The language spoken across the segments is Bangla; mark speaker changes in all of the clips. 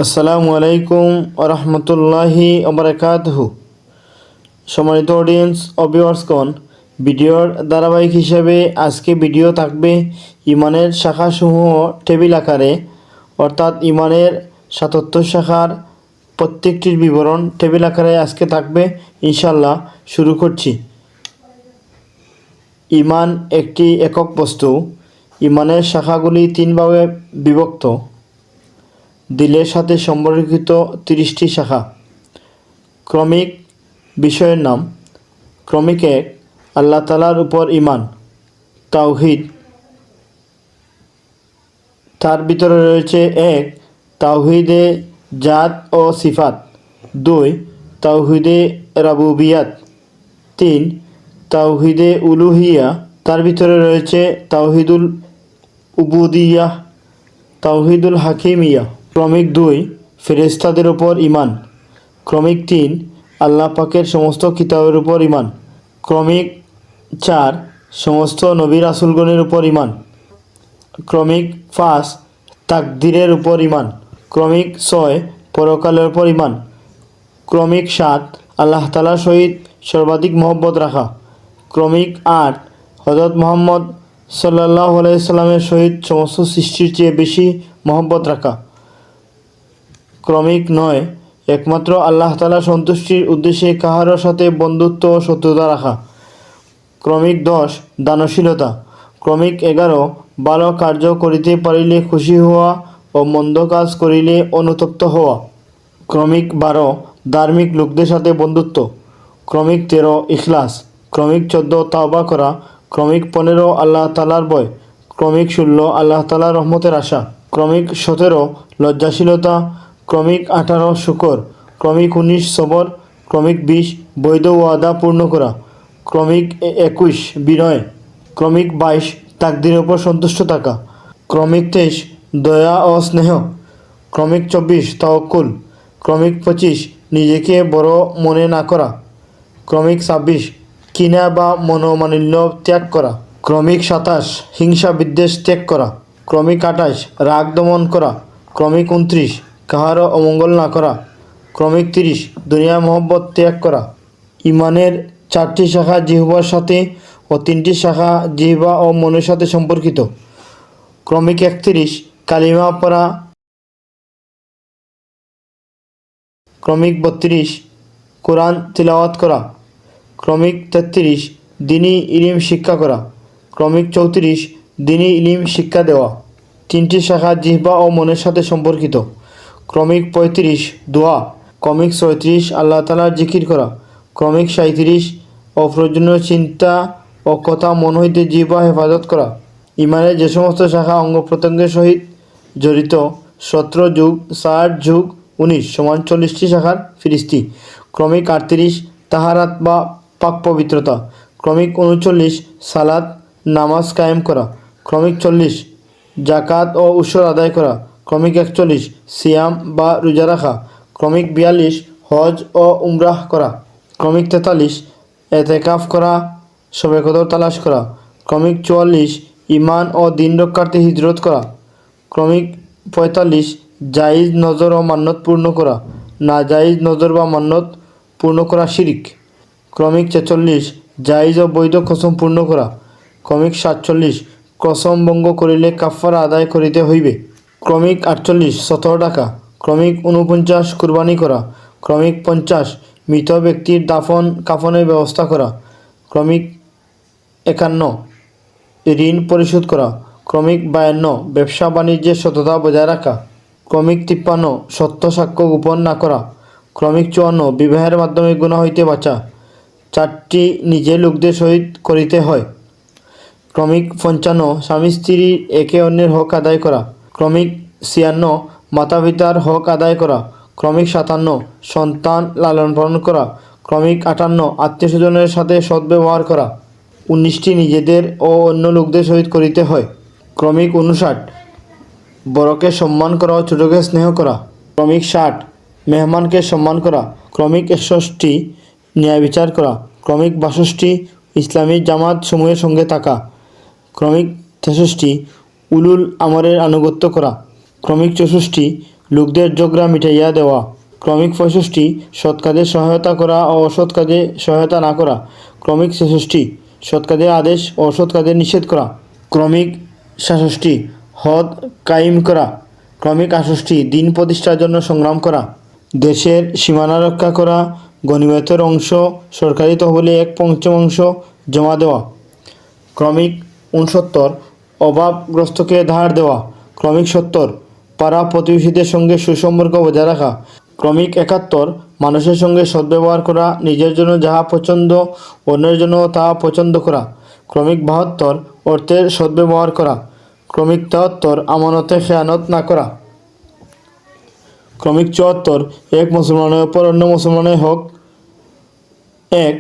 Speaker 1: আসসালামু আলাইকুম ওরহমতুল্লাহি ওবরাকাতুহু। সম্মানিত অডিয়েন্স ও ভিউয়ার্সগণ, ভিডিওর ধারাবাহিক হিসেবে আজকে ভিডিও থাকবে ইমানের শাখাসমূহ টেবিল আকারে, অর্থাৎ ইমানের ৭৭ শাখার প্রত্যেকটির বিবরণ টেবিল আকারে আজকে থাকবে ইনশাল্লাহ। শুরু করছি। ইমান একটি একক বস্তু। ইমানের শাখাগুলি তিনভাবে বিভক্ত। দিলের সাথে সম্পর্কিত 30টি শাখা। ক্রমিক বিষয়ের নাম। ক্রমিক 1, আল্লাহ তাআলার উপর ইমান, তাওহীদ। তার ভিতরে রয়েছে 1, তাওহীদে জাত ও সিফাত। 2, তাওহীদে রাবুবিয়াত। 3, তাওহীদে উলুহিয়া। তার ভিতরে রয়েছে তাওহীদুল উবুদিয়াহ, তাওহীদুল হাকিমিয়া। ক্রমিক 2, ফেরেশতাদের উপর ইমান। ক্রমিক 3, আল্লাহ পাকের সমস্ত কিতাবের উপর ইমান। ক্রমিক 4, সমস্ত নবী রাসূলগণের উপর ইমান। ক্রমিক 5, তাকদীরের উপর ইমান। ক্রমিক 6, পরকালের উপর ইমান। ক্রমিক 7, আল্লাহ তাআলার সহিত সর্বাধিক মহব্বত রাখা। ক্রমিক 8, হযরত মুহাম্মদ সাল্লাল্লাহু আলাইহি সাল্লামের সহিত সমস্ত সৃষ্টির চেয়ে বেশি মহব্বত রাখা। ক্রমিক 9, একমাত্র আল্লাহ তাআলার সন্তুষ্টির উদ্দেশ্যে কাহারও সাথে বন্ধুত্ব ও শত্রুতা রাখা। ক্রমিক 10, দানশীলতা। ক্রমিক 11, ভালো কার্য করিতে পারিলে খুশি হওয়া ও মন্দ কাজ করিলে অনুতপ্ত হওয়া। ক্রমিক 12, ধার্মিক লোকদের সাথে বন্ধুত্ব। ক্রমিক 13, ইখলাস। ক্রমিক 14, তাওবা করা। ক্রমিক 15, আল্লাহ তাআলার ভয়। ক্রমিক 16, আল্লাহ তাআলার রহমতের আশা। ক্রমিক 17, লজ্জাশীলতা। ক্রমিক 18, শুকর। ক্রমিক 19, সবর। ক্রমিক 20, বৈধ ওয়াদা পূর্ণ করা। ক্রমিক 21, বিনয়। ক্রমিক 22, তাকদীরের উপর সন্তুষ্ট থাকা। ক্রমিক 23, দয়া ও স্নেহ। ক্রমিক 24, তাওয়াক্কুল। ক্রমিক 25, নিজেকে বড় মনে না করা। ক্রমিক 26, কিনা বা মনোমালিন্য ত্যাগ করা। ক্রমিক 27, হিংসা বিদ্বেষ ত্যাগ করা। ক্রমিক 28, রাগ দমন করা। ক্রমিক 29, কাহারও অমঙ্গল না করা। ক্রমিক 30, দুনিয়া মহব্বত ত্যাগ করা। ইমানের 4টি শাখা জিহ্বার সাথে ও 3টি শাখা জিহ্বা ও মনের সাথে সম্পর্কিত। ক্রমিক 31, কালিমা পড়া। ক্রমিক 32, কোরআন তিলাওয়াত করা। ক্রমিক 33, দ্বীনি ইলম শিক্ষা করা। ক্রমিক 34, দ্বীনি ইলম শিক্ষা দেওয়া। 3টি শাখা জিহ্বা ও মনের সাথে সম্পর্কিত। ক্রমিক 35, দোয়া। ক্রমিক 36, আল্লাহ তাআলার জিকির করা। ক্রমিক 37, অপ্রয়োজনীয় চিন্তা ও কথা মন হইতে জিহ্বা হেফাজত করা। ইমানের যে সমস্ত শাখা অঙ্গ প্রত্যঙ্গের সহিত জড়িত 17 যোগ 60 যোগ 19 সমান 40টি শাখার ফিরিস্তি। ক্রমিক 38, তাহারাত বা পাক পবিত্রতা। ক্রমিক 39, সালাত নামাজ কায়েম করা। ক্রমিক 40, জাকাত ও উসর আদায় করা। ক্রমিক 41, সিয়াম বা রোজা রাখা। ক্রমিক 42, হজ ও উমরাহ করা। ক্রমিক 43, এতেকাফ করা, শবে কদর তালাশ করা। ক্রমিক 44, ইমান ও দিন রক্ষার্থে হিজরত করা। ক্রমিক 45, জায়েজ নজর ও মান্নত পূর্ণ করা। না জায়েজ নজর বা মান্নত পূর্ণ করা শিরিক। ক্রমিক 46, জায়েজ ও বৈধ কসম পূর্ণ করা। ক্রমিক 47, কসম ভঙ্গ করিলে কাফারা আদায় করিতে হইবে। ক্রমিক 48, সতর ডাকা। ক্রমিক 49, কুরবানি করা। ক্রমিক 50, মৃত ব্যক্তির দাফন কাফনের ব্যবস্থা করা। ক্রমিক 51, ঋণ পরিশোধ করা। ক্রমিক 52, ব্যবসা বাণিজ্যের সততা বজায় রাখা। ক্রমিক 53, সত্য সাক্ষ্য গোপন না করা। ক্রমিক 54, বিবাহের মাধ্যমে গুনাহ হইতে বাঁচা। 4টি নিজে লোকদের সহিত করিতে হয়। ক্রমিক 55, স্বামী স্ত্রী একে অন্যের হক আদায় করা। ক্রমিক 56, মাতা পিতার হক আদায় করা। ক্রমিক 57, সন্তান লালন পালন করা। ক্রমিক 58, আত্মীয় স্বজনের সাথে সদ্ব্যবহার করা। 19টি নিজেদের ও অন্য লোকদের সহিত করিতে হয়। ক্রমিক 59, বড়কে সম্মান করা ও ছোটকে স্নেহ করা। ক্রমিক 60, মেহমানকে সম্মান করা। ক্রমিক 61, ন্যায় বিচার করা। ক্রমিক 62, ইসলামী জামাত সমূহের সঙ্গে থাকা। ক্রমিক 63, উলুল আমরের আনুগত্য করা। ক্রমিক 64, লোকদের ঝগড়া মিটাইয়া দেওয়া। ক্রমিক 65 সৎ কাজে সহায়তা করা ও অসৎ কাজে সহায়তা না করা। ক্রমিক 66 সৎ কাজের আদেশ ও অসৎ কাজের নিষেধ করা। ক্রমিক 67 হদ কায়েম করা। ক্রমিক 68 দিন প্রতিষ্ঠার জন্য সংগ্রাম করা। দেশের সীমানা রক্ষা করা। গনিমতের অংশ সরকারি তহবিলে 1/5 জমা দেওয়া। ক্রমিক 69 অভাবগ্রস্তকে ধার দেওয়া। ক্রমিক 70 পাড়া প্রতিবেশীদের সঙ্গে সুসম্পর্ক বজায় রাখা। ক্রমিক 71 মানুষের সঙ্গে সদ্ব্যবহার করা, নিজের জন্য যাহা পছন্দ অন্যের জন্য তাহা পছন্দ করা। ক্রমিক 72 অর্থের সদ্ব্যবহার করা। ক্রমিক 73 আমানতে খেয়ানত না করা। ক্রমিক 74 এক মুসলমানের উপর অন্য মুসলমানের হক 1।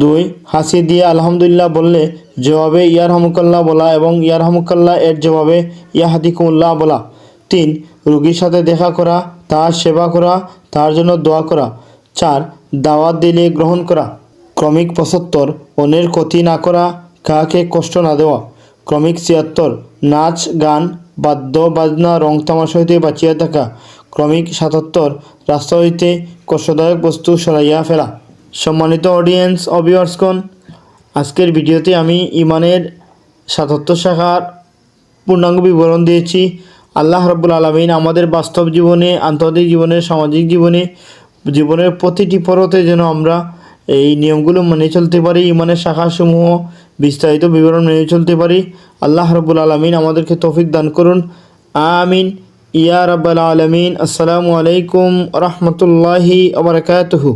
Speaker 1: 2 হাসি দিয়ে আলহামদুলিল্লাহ বললে জবাবে ইয়ারহামুকাল্লাহ বলা এবং ইয়ারহামুকাল্লাহ এর জবাবে ইয়াহাদিকুমুল্লাহ বলা। 3 রোগীর সাথে দেখা করা, তার সেবা করা, তার জন্য দোয়া করা। 4 দাওয়াত দিলে গ্রহণ করা। ক্রমিক 75 অন্যের ক্ষতি না করা, কাউকে কষ্ট না দেওয়া। ক্রমিক 76 নাচ গান বাদ্য বাজনা রং তামাশা হইতে বাঁচিয়া থাকা। ক্রমিক 77 রাস্তা হইতে কষ্টদায়ক বস্তু সরাইয়া ফেলা। সম্মানিত অডিয়েন্স ও ভিউয়ার্সগণ, আজকের ভিডিওতে আমি ইমানের 77 শাখার পূর্ণাঙ্গ বিবরণ দিয়েছি। আল্লাহ রাব্বুল আলামিন আমাদের বাস্তব জীবনে, আন্তর্জাতিক জীবনে, সামাজিক জীবনে, জীবনের প্রতিটি পর্বতে যেন আমরা এই নিয়মগুলো মেনে চলতে পারি, ইমানের শাখাসমূহ বিস্তারিত বিবরণ মেনে চলতে পারি। আল্লাহ রাব্বুল আলামিন আমাদেরকে তৌফিক দান করুন। আমিন ইয়া রাব্বাল আলামিন। আসসালামু আলাইকুম রাহমাতুল্লাহি ওয়া বারাকাতুহু।